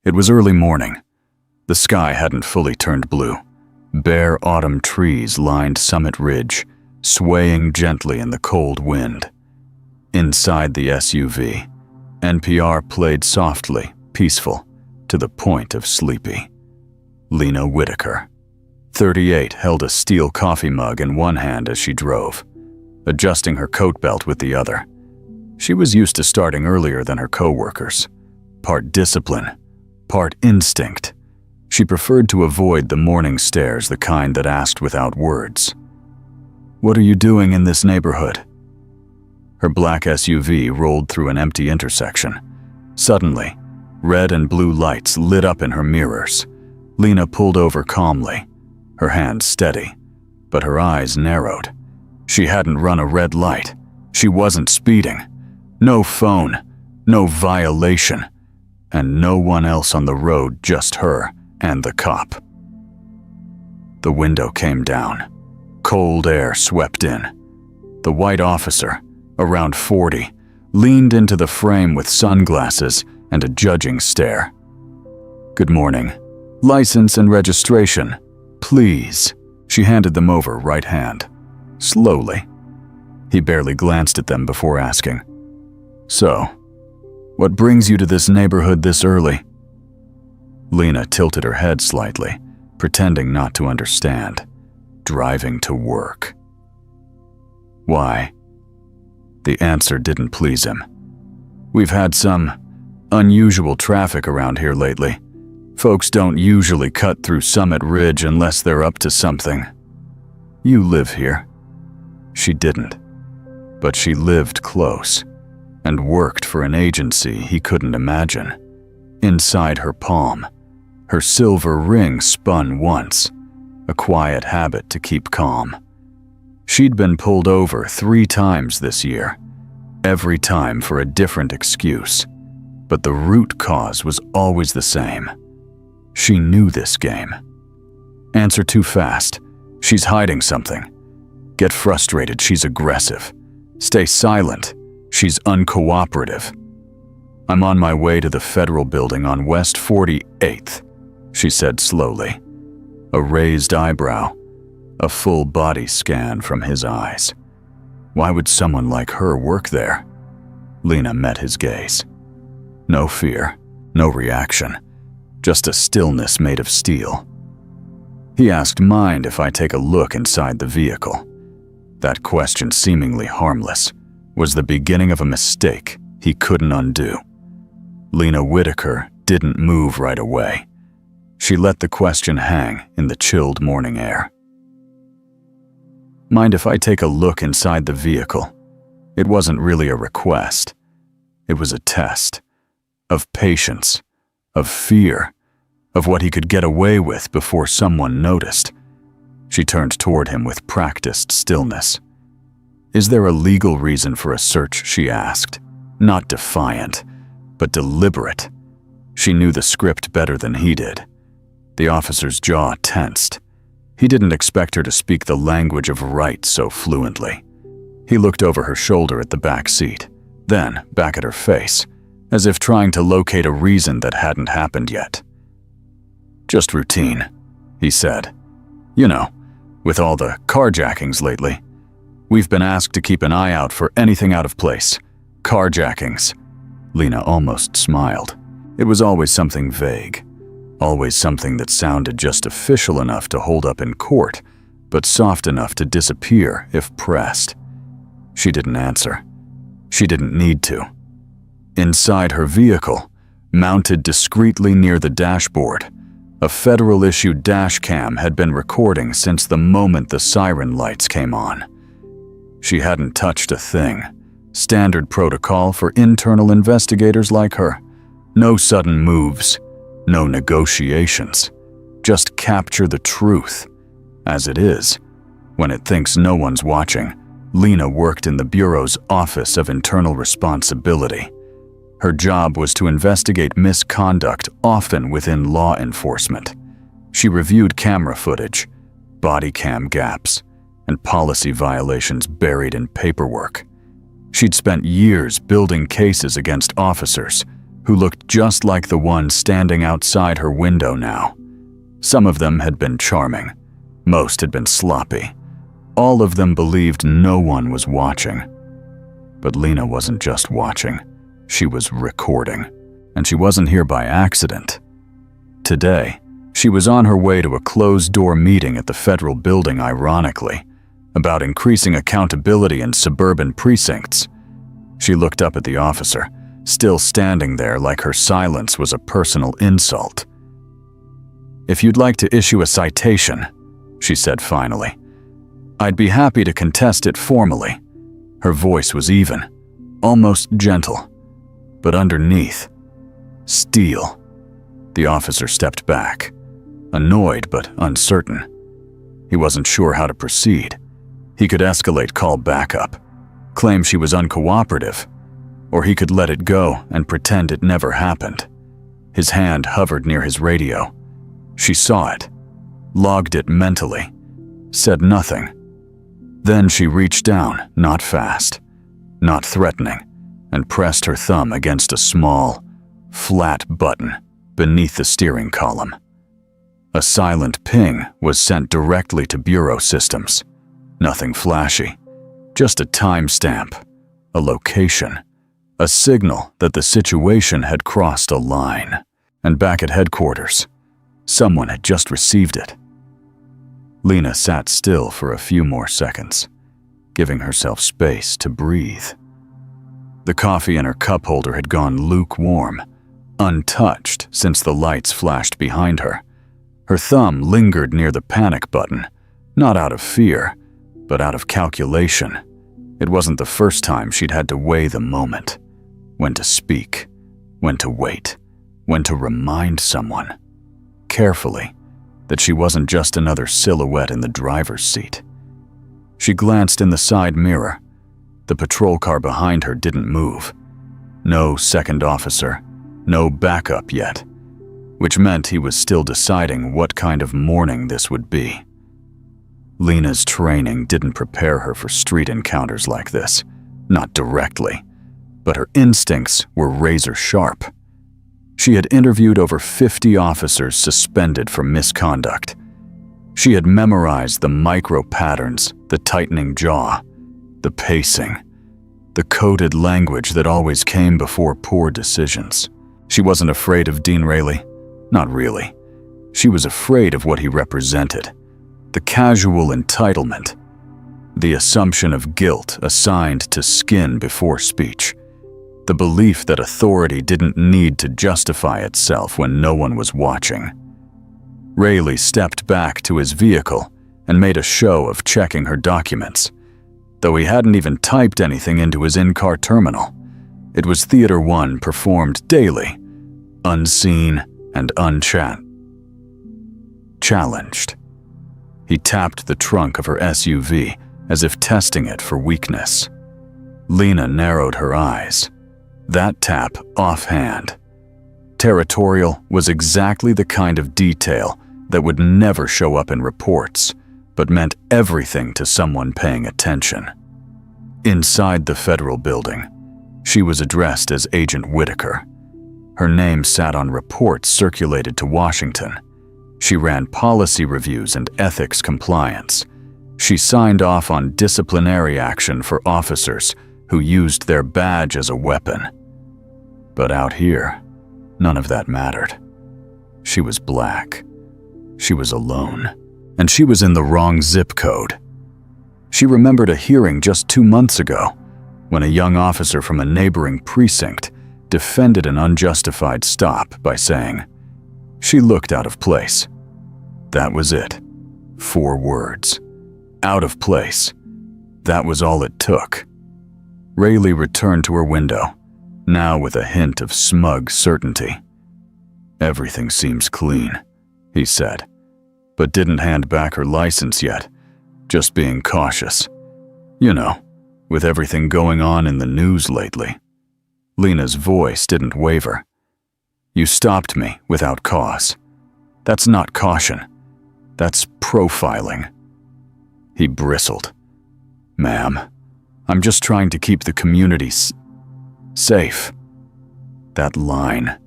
It was early morning. The sky hadn't fully turned blue. Bare autumn trees lined Summit Ridge, swaying gently in the cold wind. Inside the SUV, NPR played softly, peaceful, to the point of sleepy. Lena Whitaker, 38, held a steel coffee mug in one hand as she drove, adjusting her coat belt with the other. She was used to starting earlier than her co-workers. Part discipline, part instinct. She preferred to avoid the morning stares, the kind that asked without words. "What are you doing in this neighborhood?" Her black SUV rolled through an empty intersection. Suddenly, red and blue lights lit up in her mirrors. Lena pulled over calmly, her hands steady, but her eyes narrowed. She hadn't run a red light. She wasn't speeding. No phone, no violation, and no one else on the road, just her and the cop. The window came down. Cold air swept in. The white officer, around 40, leaned into the frame with sunglasses and a judging stare. "Good morning. License and registration, please." She handed them over, right hand. Slowly. He barely glanced at them before asking, "So, what brings you to this neighborhood this early?" Lena tilted her head slightly, pretending not to understand. Driving to work. "Why?" The answer didn't please him. "We've had some unusual traffic around here lately. Folks don't usually cut through Summit Ridge unless they're up to something. You live here." She didn't, but she lived close and worked for an agency he couldn't imagine. Inside her palm, her silver ring spun once, a quiet habit to keep calm. She'd been pulled over 3 times this year, every time for a different excuse, but the root cause was always the same. She knew this game. Answer too fast, she's hiding something. Get frustrated, she's aggressive. Stay silent, she's uncooperative. "I'm on my way to the federal building on West 48th, she said slowly. A raised eyebrow, a full body scan from his eyes. Why would someone like her work there? Lena met his gaze. No fear, no reaction, just a stillness made of steel. He asked, "Mind if I take a look inside the vehicle?" That question, seemingly harmless, was the beginning of a mistake he couldn't undo. Lena Whitaker didn't move right away. She let the question hang in the chilled morning air. "Mind if I take a look inside the vehicle?" It wasn't really a request. It was a test of patience, of fear, of what he could get away with before someone noticed. She turned toward him with practiced stillness. "Is there a legal reason for a search?" she asked. Not defiant, but deliberate. She knew the script better than he did. The officer's jaw tensed. He didn't expect her to speak the language of right so fluently. He looked over her shoulder at the back seat, then back at her face, as if trying to locate a reason that hadn't happened yet. "Just routine," he said. "You know, with all the carjackings lately. We've been asked to keep an eye out for anything out of place. Carjackings." Lena almost smiled. It was always something vague. Always something that sounded just official enough to hold up in court, but soft enough to disappear if pressed. She didn't answer. She didn't need to. Inside her vehicle, mounted discreetly near the dashboard, a federal-issued dash cam had been recording since the moment the siren lights came on. She hadn't touched a thing. Standard protocol for internal investigators like her. No sudden moves. No negotiations. Just capture the truth. As it is, when it thinks no one's watching, Lena worked in the Bureau's Office of Internal Responsibility. Her job was to investigate misconduct, often within law enforcement. She reviewed camera footage, body cam gaps, and policy violations buried in paperwork. She'd spent years building cases against officers who looked just like the one standing outside her window now. Some of them had been charming. Most had been sloppy. All of them believed no one was watching. But Lena wasn't just watching. She was recording. And she wasn't here by accident. Today, she was on her way to a closed-door meeting at the federal building, ironically, about increasing accountability in suburban precincts. She looked up at the officer, still standing there like her silence was a personal insult. "If you'd like to issue a citation," she said finally, "I'd be happy to contest it formally." Her voice was even, almost gentle, but underneath, steel. The officer stepped back, annoyed but uncertain. He wasn't sure how to proceed. He could escalate, call backup, claim she was uncooperative, or he could let it go and pretend it never happened. His hand hovered near his radio. She saw it, logged it mentally, said nothing. Then she reached down, not fast, not threatening, and pressed her thumb against a small, flat button beneath the steering column. A silent ping was sent directly to bureau systems. Nothing flashy, just a timestamp, a location, a signal that the situation had crossed a line. And back at headquarters, someone had just received it. Lena sat still for a few more seconds, giving herself space to breathe. The coffee in her cup holder had gone lukewarm, untouched since the lights flashed behind her. Her thumb lingered near the panic button, not out of fear, but out of calculation. It wasn't the first time she'd had to weigh the moment. When to speak, when to wait, when to remind someone, carefully, that she wasn't just another silhouette in the driver's seat. She glanced in the side mirror. The patrol car behind her didn't move. No second officer, no backup yet, which meant he was still deciding what kind of morning this would be. Lena's training didn't prepare her for street encounters like this, not directly, but her instincts were razor sharp. She had interviewed over 50 officers suspended for misconduct. She had memorized the micro patterns, the tightening jaw, the pacing, the coded language that always came before poor decisions. She wasn't afraid of Dean Rayleigh, not really. She was afraid of what he represented, the casual entitlement, the assumption of guilt assigned to skin before speech, the belief that authority didn't need to justify itself when no one was watching. Rayleigh stepped back to his vehicle and made a show of checking her documents, though he hadn't even typed anything into his in-car terminal. It was Theater 1 performed daily, unseen and challenged. He tapped the trunk of her SUV as if testing it for weakness. Lena narrowed her eyes. That tap offhand. Territorial was exactly the kind of detail that would never show up in reports, but meant everything to someone paying attention. Inside the federal building, she was addressed as Agent Whitaker. Her name sat on reports circulated to Washington. She ran policy reviews and ethics compliance. She signed off on disciplinary action for officers who used their badge as a weapon. But out here, none of that mattered. She was black. She was alone. And she was in the wrong zip code. She remembered a hearing just 2 months ago when a young officer from a neighboring precinct defended an unjustified stop by saying, "She looked out of place." That was it. 4 words. Out of place. That was all it took. Rayleigh returned to her window, now with a hint of smug certainty. "Everything seems clean," he said, but didn't hand back her license yet, just being cautious. You know, with everything going on in the news lately. Lena's voice didn't waver. "You stopped me without cause. That's not caution. That's profiling." He bristled. "Ma'am, I'm just trying to keep the community safe." That line.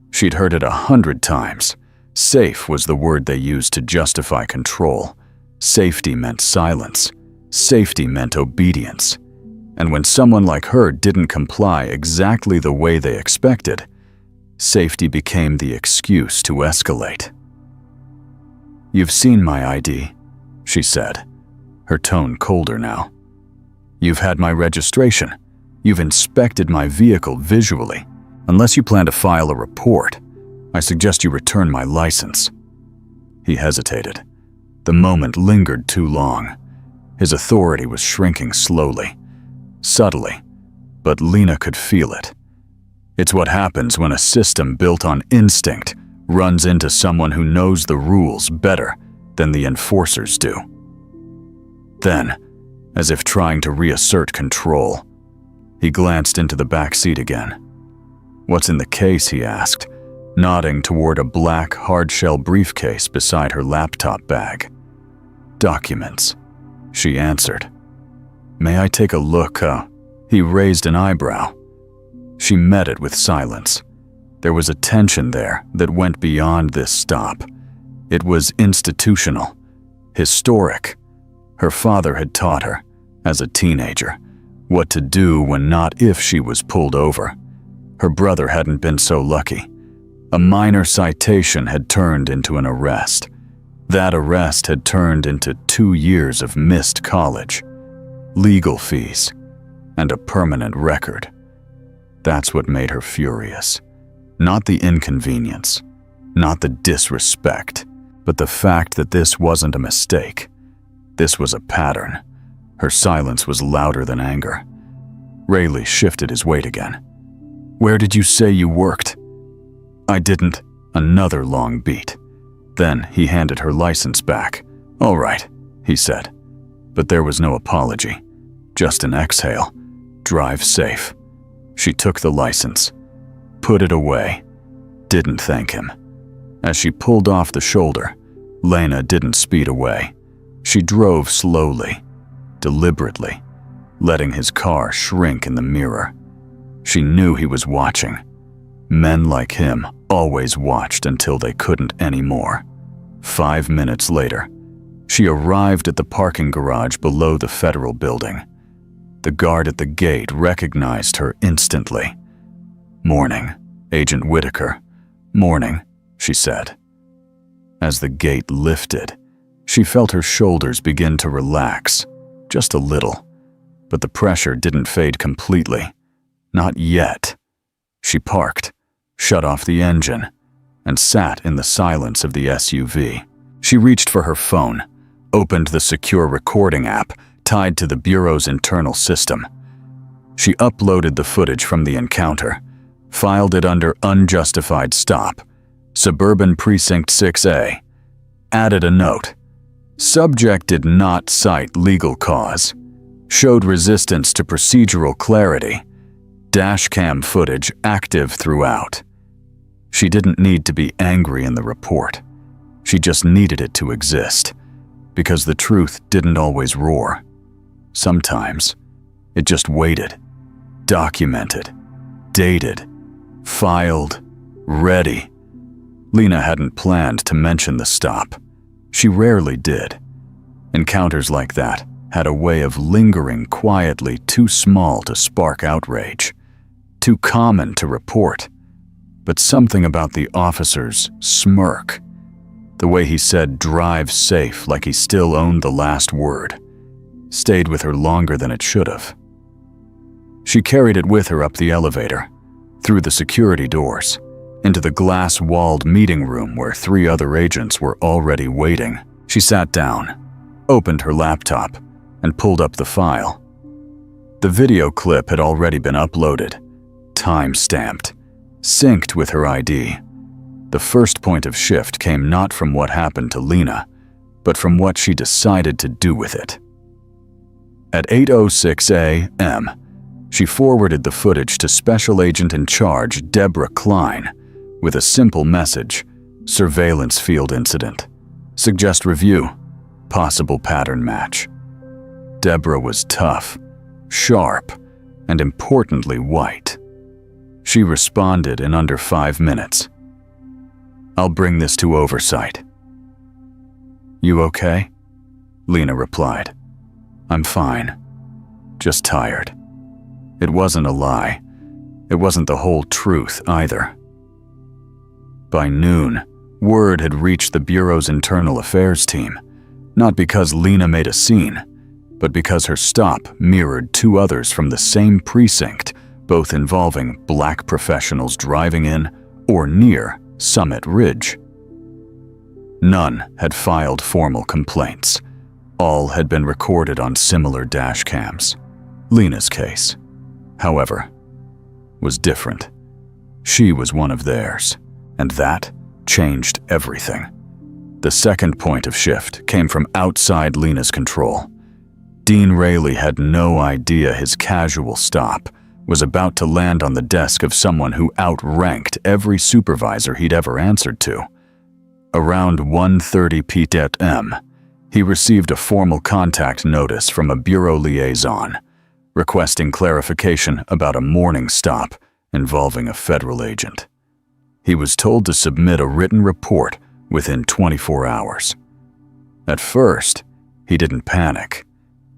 She'd heard it 100 times. Safe was the word they used to justify control. Safety meant silence. Safety meant obedience. And when someone like her didn't comply exactly the way they expected, safety became the excuse to escalate. "You've seen my ID," she said, her tone colder now. "You've had my registration. You've inspected my vehicle visually. Unless you plan to file a report, I suggest you return my license." He hesitated. The moment lingered too long. His authority was shrinking slowly, subtly, but Lena could feel it. It's what happens when a system built on instinct runs into someone who knows the rules better than the enforcers do. Then, as if trying to reassert control, he glanced into the back seat again. "What's in the case?" he asked, nodding toward a black hard-shell briefcase beside her laptop bag. "Documents," she answered. "May I take a look?" He raised an eyebrow. She met it with silence. There was a tension there that went beyond this stop. It was institutional, historic. Her father had taught her, as a teenager, what to do when not if she was pulled over. Her brother hadn't been so lucky. A minor citation had turned into an arrest. That arrest had turned into 2 years of missed college, legal fees, and a permanent record. That's what made her furious. Not the inconvenience, not the disrespect, but the fact that this wasn't a mistake. This was a pattern. Her silence was louder than anger. Rayleigh shifted his weight again. "Where did you say you worked?" "I didn't." Another long beat. Then he handed her license back. "All right," he said. But there was no apology, just an exhale. "Drive safe." She took the license, put it away, didn't thank him. As she pulled off the shoulder, Lena didn't speed away. She drove slowly, deliberately, letting his car shrink in the mirror. She knew he was watching. Men like him always watched until they couldn't anymore. 5 minutes later, she arrived at the parking garage below the federal building. The guard at the gate recognized her instantly. "Morning, Agent Whitaker." "Morning," she said. As the gate lifted, she felt her shoulders begin to relax, just a little. But the pressure didn't fade completely. Not yet. She parked, shut off the engine, and sat in the silence of the SUV. She reached for her phone, opened the secure recording app tied to the Bureau's internal system. She uploaded the footage from the encounter, filed it under Unjustified Stop, Suburban Precinct 6A, added a note. Subject did not cite legal cause, showed resistance to procedural clarity, dashcam footage active throughout. She didn't need to be angry in the report. She just needed it to exist, because the truth didn't always roar. Sometimes, it just waited, documented, dated, filed, ready. Lena hadn't planned to mention the stop. She rarely did. Encounters like that had a way of lingering quietly, too small to spark outrage, too common to report. But something about the officer's smirk, the way he said "drive safe" like he still owned the last word, stayed with her longer than it should have. She carried it with her up the elevator, through the security doors, into the glass-walled meeting room where 3 other agents were already waiting. She sat down, opened her laptop, and pulled up the file. The video clip had already been uploaded, time-stamped, synced with her ID. The first point of shift came not from what happened to Lena, but from what she decided to do with it. At 8:06 a.m., she forwarded the footage to Special Agent in Charge Deborah Klein with a simple message: surveillance field incident. Suggest review. Possible pattern match. Deborah was tough, sharp, and importantly white. She responded in under 5 minutes. "I'll bring this to oversight." "You okay?" Lena replied. "I'm fine. Just tired." It wasn't a lie. It wasn't the whole truth either. By noon, word had reached the Bureau's internal affairs team, not because Lena made a scene, but because her stop mirrored 2 others from the same precinct, both involving black professionals driving in or near Summit Ridge. None had filed formal complaints. All had been recorded on similar dash cams. Lena's case, however, was different. She was one of theirs, and that changed everything. The second point of shift came from outside Lena's control. Dean Rayleigh had no idea his casual stop was about to land on the desk of someone who outranked every supervisor he'd ever answered to. Around 1:30 p.m., he received a formal contact notice from a bureau liaison, requesting clarification about a morning stop involving a federal agent. He was told to submit a written report within 24 hours. At first, he didn't panic.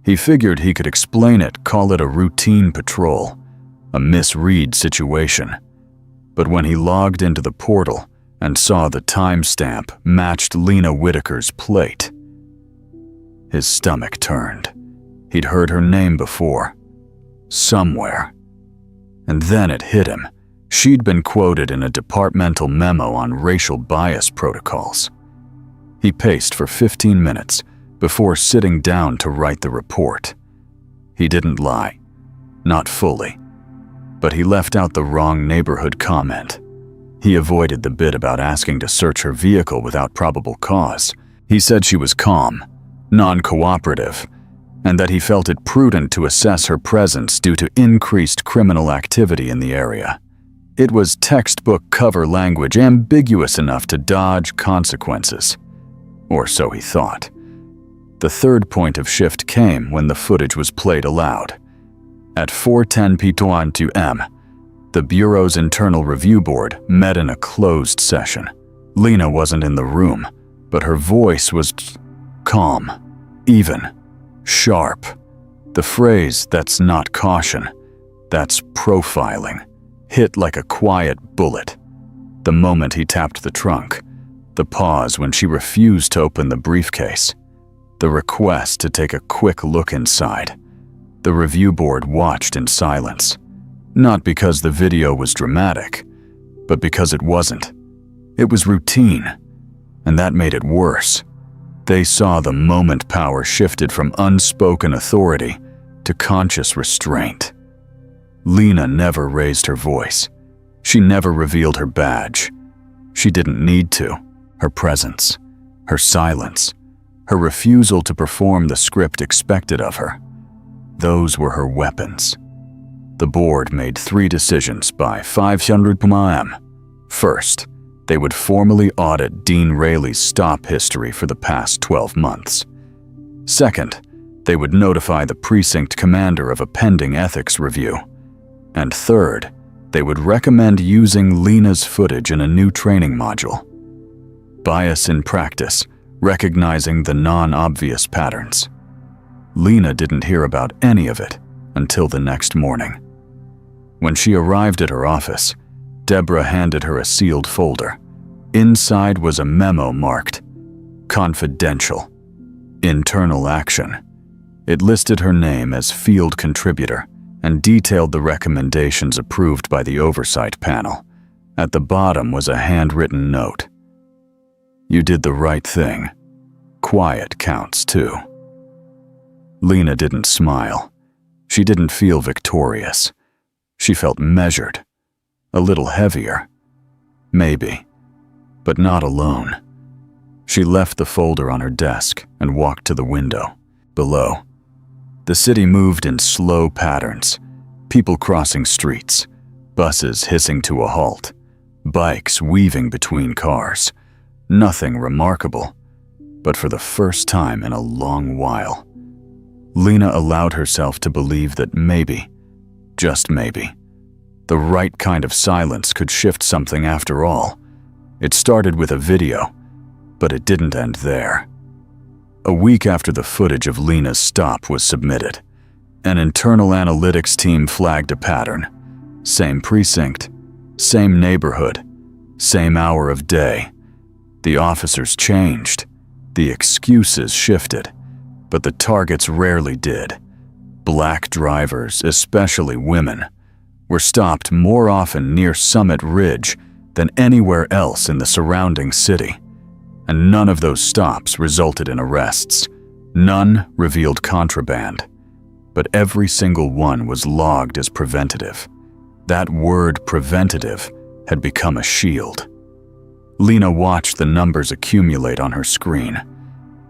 He figured he could explain it, call it a routine patrol, a misread situation. But when he logged into the portal and saw the timestamp matched Lena Whitaker's plate, his stomach turned. He'd heard her name before, somewhere. And then it hit him. She'd been quoted in a departmental memo on racial bias protocols. He paced for 15 minutes before sitting down to write the report. He didn't lie, not fully, but he left out the wrong neighborhood comment. He avoided the bit about asking to search her vehicle without probable cause. He said she was calm, non-cooperative, and that he felt it prudent to assess her presence due to increased criminal activity in the area. It was textbook cover language, ambiguous enough to dodge consequences. Or so he thought. The third point of shift came when the footage was played aloud. At 4:10 p.m., the Bureau's internal review board met in a closed session. Lena wasn't in the room, but her voice was calm, even, sharp. The phrase, "That's not caution, that's profiling," hit like a quiet bullet. The moment he tapped the trunk, the pause when she refused to open the briefcase, the request to take a quick look inside. The review board watched in silence, not because the video was dramatic, but because it wasn't. It was routine, and that made it worse. They saw the moment power shifted from unspoken authority to conscious restraint. Lena never raised her voice. She never revealed her badge. She didn't need to. Her presence, her silence, her refusal to perform the script expected of her, those were her weapons. The board made 3 decisions by 500 p.m. First, they would formally audit Dean Rayleigh's stop history for the past 12 months. Second, they would notify the precinct commander of a pending ethics review. And third, they would recommend using Lena's footage in a new training module. Bias in practice, recognizing the non-obvious patterns. Lena didn't hear about any of it until the next morning. When she arrived at her office, Deborah handed her a sealed folder. Inside was a memo marked "Confidential. Internal Action." It listed her name as field contributor and detailed the recommendations approved by the oversight panel. At the bottom was a handwritten note. "You did the right thing. Quiet counts too." Lena didn't smile. She didn't feel victorious. She felt measured, a little heavier, maybe, but not alone. She left the folder on her desk and walked to the window. Below, the city moved in slow patterns, people crossing streets, buses hissing to a halt, bikes weaving between cars. Nothing remarkable, but for the first time in a long while, Lena allowed herself to believe that maybe, just maybe, The right kind of silence could shift something after all. It started with a video, but it didn't end there. A week after the footage of Lena's stop was submitted, an internal analytics team flagged a pattern. Same precinct, same neighborhood, same hour of day. The officers changed, the excuses shifted, but the targets rarely did. Black drivers, especially women, were stopped more often near Summit Ridge than anywhere else in the surrounding city. And none of those stops resulted in arrests. None revealed contraband. But every single one was logged as preventative. That word preventative had become a shield. Lena watched the numbers accumulate on her screen.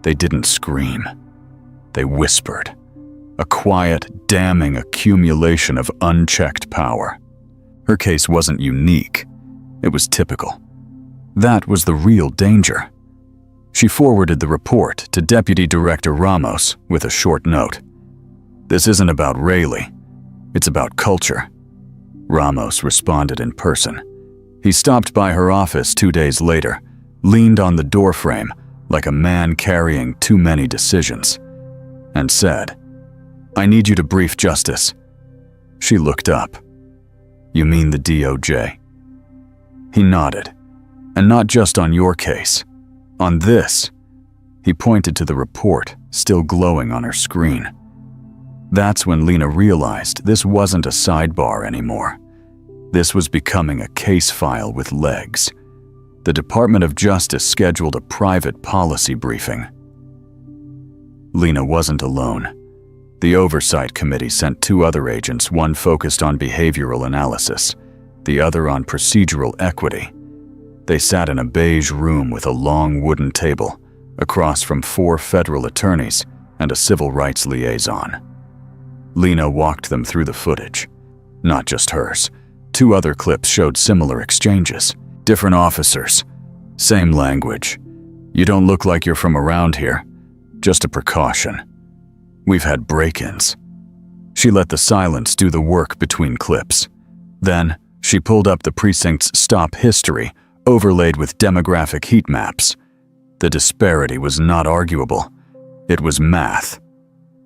They didn't scream. They whispered. A quiet, damning accumulation of unchecked power. Her case wasn't unique. It was typical. That was the real danger. She forwarded the report to Deputy Director Ramos with a short note. "This isn't about Rayleigh. It's about culture." Ramos responded in person. He stopped by her office 2 days later, leaned on the doorframe like a man carrying too many decisions, and said, "I need you to brief Justice." She looked up. "You mean the DOJ?" He nodded. "And not just on your case. On this." He pointed to the report, still glowing on her screen. That's when Lena realized this wasn't a sidebar anymore. This was becoming a case file with legs. The Department of Justice scheduled a private policy briefing. Lena wasn't alone. The Oversight Committee sent 2 other agents, one focused on behavioral analysis, the other on procedural equity. They sat in a beige room with a long wooden table, across from 4 federal attorneys and a civil rights liaison. Lena walked them through the footage. Not just hers. 2 other clips showed similar exchanges. Different officers. Same language. "You don't look like you're from around here. Just a precaution. We've had break-ins." She let the silence do the work between clips. Then, she pulled up the precinct's stop history, overlaid with demographic heat maps. The disparity was not arguable. It was math.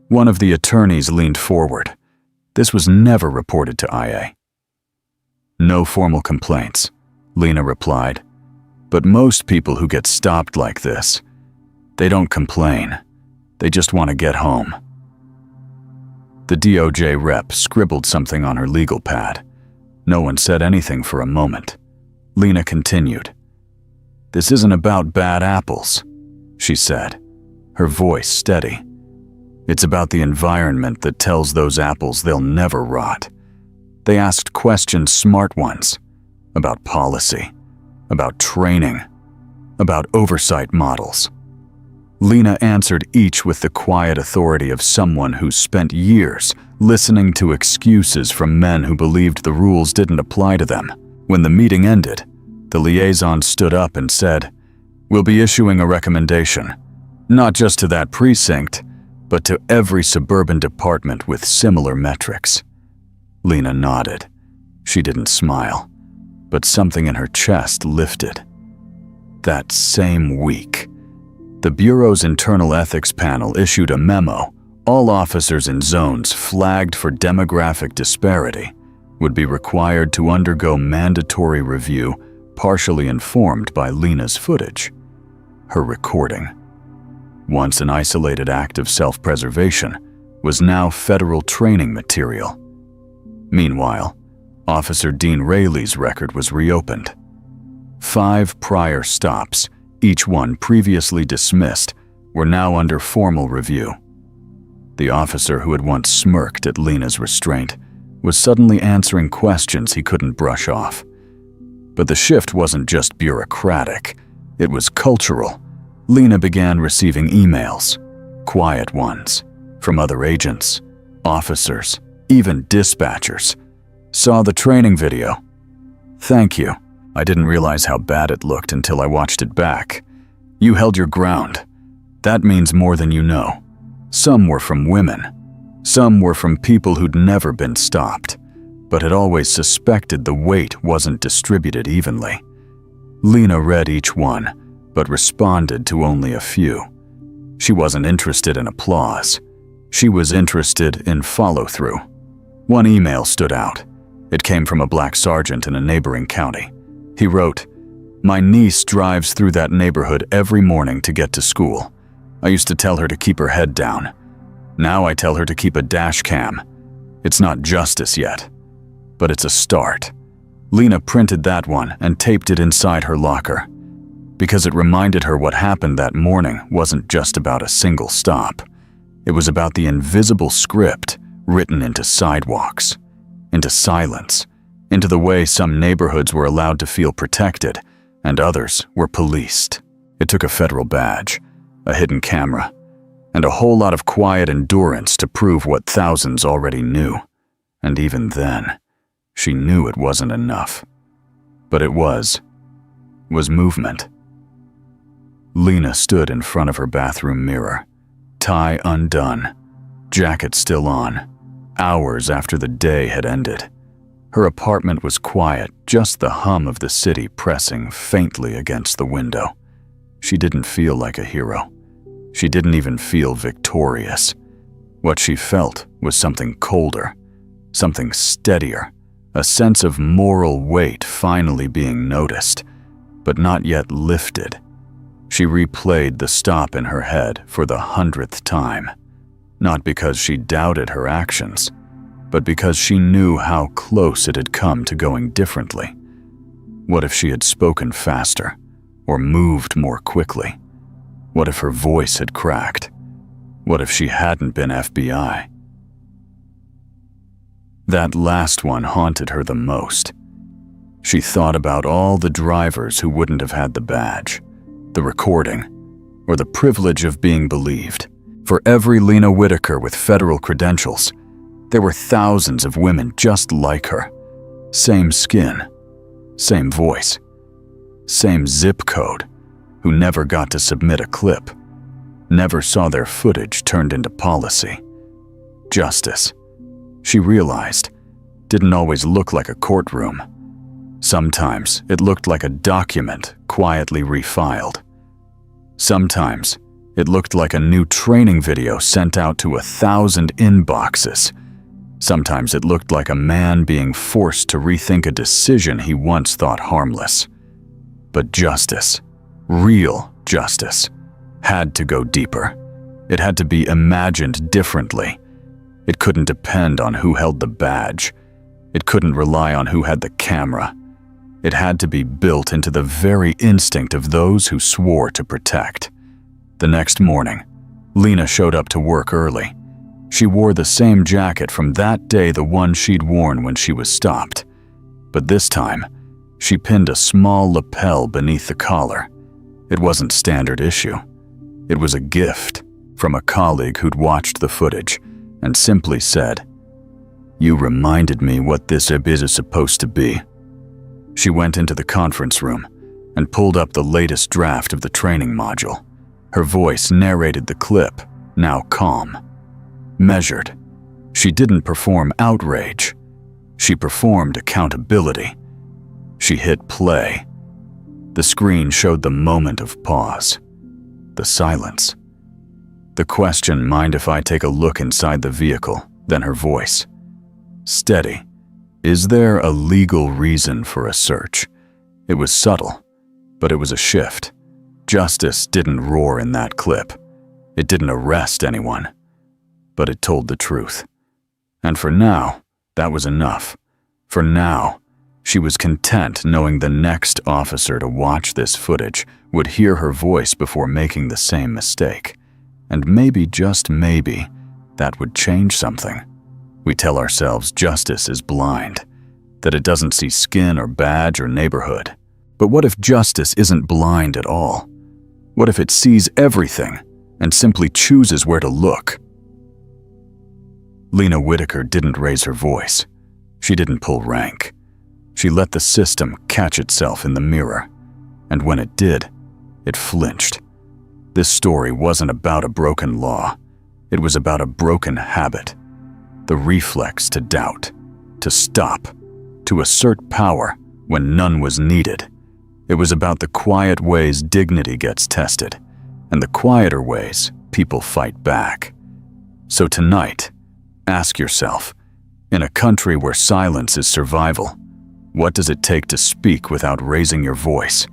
One of the attorneys leaned forward. This was never reported to IA. "No formal complaints," Lena replied. "But most people who get stopped like this, they don't complain. They just want to get home." The DOJ rep scribbled something on her legal pad. No one said anything for a moment. Lena continued. "This isn't about bad apples," she said, her voice steady. "It's about the environment that tells those apples they'll never rot." They asked questions, smart ones, about policy, about training, about oversight models. Lena answered each with the quiet authority of someone who spent years listening to excuses from men who believed the rules didn't apply to them. When the meeting ended, the liaison stood up and said, "We'll be issuing a recommendation, not just to that precinct, but to every suburban department with similar metrics." Lena nodded. She didn't smile, but something in her chest lifted. That same week, the Bureau's Internal Ethics Panel issued a memo. All officers in zones flagged for demographic disparity would be required to undergo mandatory review, partially informed by Lena's footage, her recording. Once an isolated act of self-preservation, was now federal training material. Meanwhile, Officer Dean Rayleigh's record was reopened. 5 prior stops, each one previously dismissed, were now under formal review. The officer who had once smirked at Lena's restraint was suddenly answering questions he couldn't brush off. But the shift wasn't just bureaucratic, it was cultural. Lena began receiving emails, quiet ones, from other agents, officers, even dispatchers. "Saw the training video. Thank you. I didn't realize how bad it looked until I watched it back. You held your ground. That means more than you know." Some were from women. Some were from people who'd never been stopped. but had always suspected the weight wasn't distributed evenly. Lena read each one, but responded to only a few. She wasn't interested in applause. She was interested in follow-through. One email stood out. It came from a black sergeant in a neighboring county. He wrote, "My niece drives through that neighborhood every morning to get to school. I used to tell her to keep her head down. Now I tell her to keep a dash cam. It's not justice yet, but it's a start." Lena printed that one and taped it inside her locker, because it reminded her what happened that morning wasn't just about a single stop. It was about the invisible script written into sidewalks, into silence, into the way some neighborhoods were allowed to feel protected and others were policed. It took a federal badge, a hidden camera, and a whole lot of quiet endurance to prove what thousands already knew. And even then, she knew it wasn't enough. But it was movement. Lena stood in front of her bathroom mirror, tie undone, jacket still on, hours after the day had ended. Her apartment was quiet, just the hum of the city pressing faintly against the window. She didn't feel like a hero. She didn't even feel victorious. What she felt was something colder, something steadier, a sense of moral weight finally being noticed, but not yet lifted. She replayed the stop in her head for the 100th time, not because she doubted her actions, but because she knew how close it had come to going differently. What if she had spoken faster, or moved more quickly? What if her voice had cracked? What if she hadn't been FBI? That last one haunted her the most. She thought about all the drivers who wouldn't have had the badge, the recording, or the privilege of being believed. For every Lena Whitaker with federal credentials, there were thousands of women just like her. Same skin, same voice, same zip code, who never got to submit a clip, never saw their footage turned into policy. Justice, she realized, didn't always look like a courtroom. Sometimes it looked like a document quietly refiled. Sometimes it looked like a new training video sent out to 1,000 inboxes. Sometimes it looked like a man being forced to rethink a decision he once thought harmless. But justice, real justice, had to go deeper. It had to be imagined differently. It couldn't depend on who held the badge. It couldn't rely on who had the camera. It had to be built into the very instinct of those who swore to protect. The next morning, Lena showed up to work early. She wore the same jacket from that day, the one she'd worn when she was stopped. But this time, she pinned a small lapel beneath the collar. It wasn't standard issue. It was a gift from a colleague who'd watched the footage and simply said, "You reminded me what this is supposed to be." She went into the conference room and pulled up the latest draft of the training module. Her voice narrated the clip, now calm, measured. She didn't perform outrage. She performed accountability. She hit play. The screen showed the moment of pause, the silence. The question, "Mind if I take a look inside the vehicle?" Then her voice, steady. "Is there a legal reason for a search?" It was subtle, but it was a shift. Justice didn't roar in that clip. It didn't arrest anyone, but it told the truth. And for now, that was enough. For now, she was content knowing the next officer to watch this footage would hear her voice before making the same mistake. And maybe, just maybe, that would change something. We tell ourselves justice is blind, that it doesn't see skin or badge or neighborhood. But what if justice isn't blind at all? What if it sees everything and simply chooses where to look? Lena Whitaker didn't raise her voice. She didn't pull rank. She let the system catch itself in the mirror. And when it did, it flinched. This story wasn't about a broken law. It was about a broken habit. The reflex to doubt. to stop, to assert power when none was needed. It was about the quiet ways dignity gets tested, and the quieter ways people fight back. So tonight, ask yourself, in a country where silence is survival, what does it take to speak without raising your voice?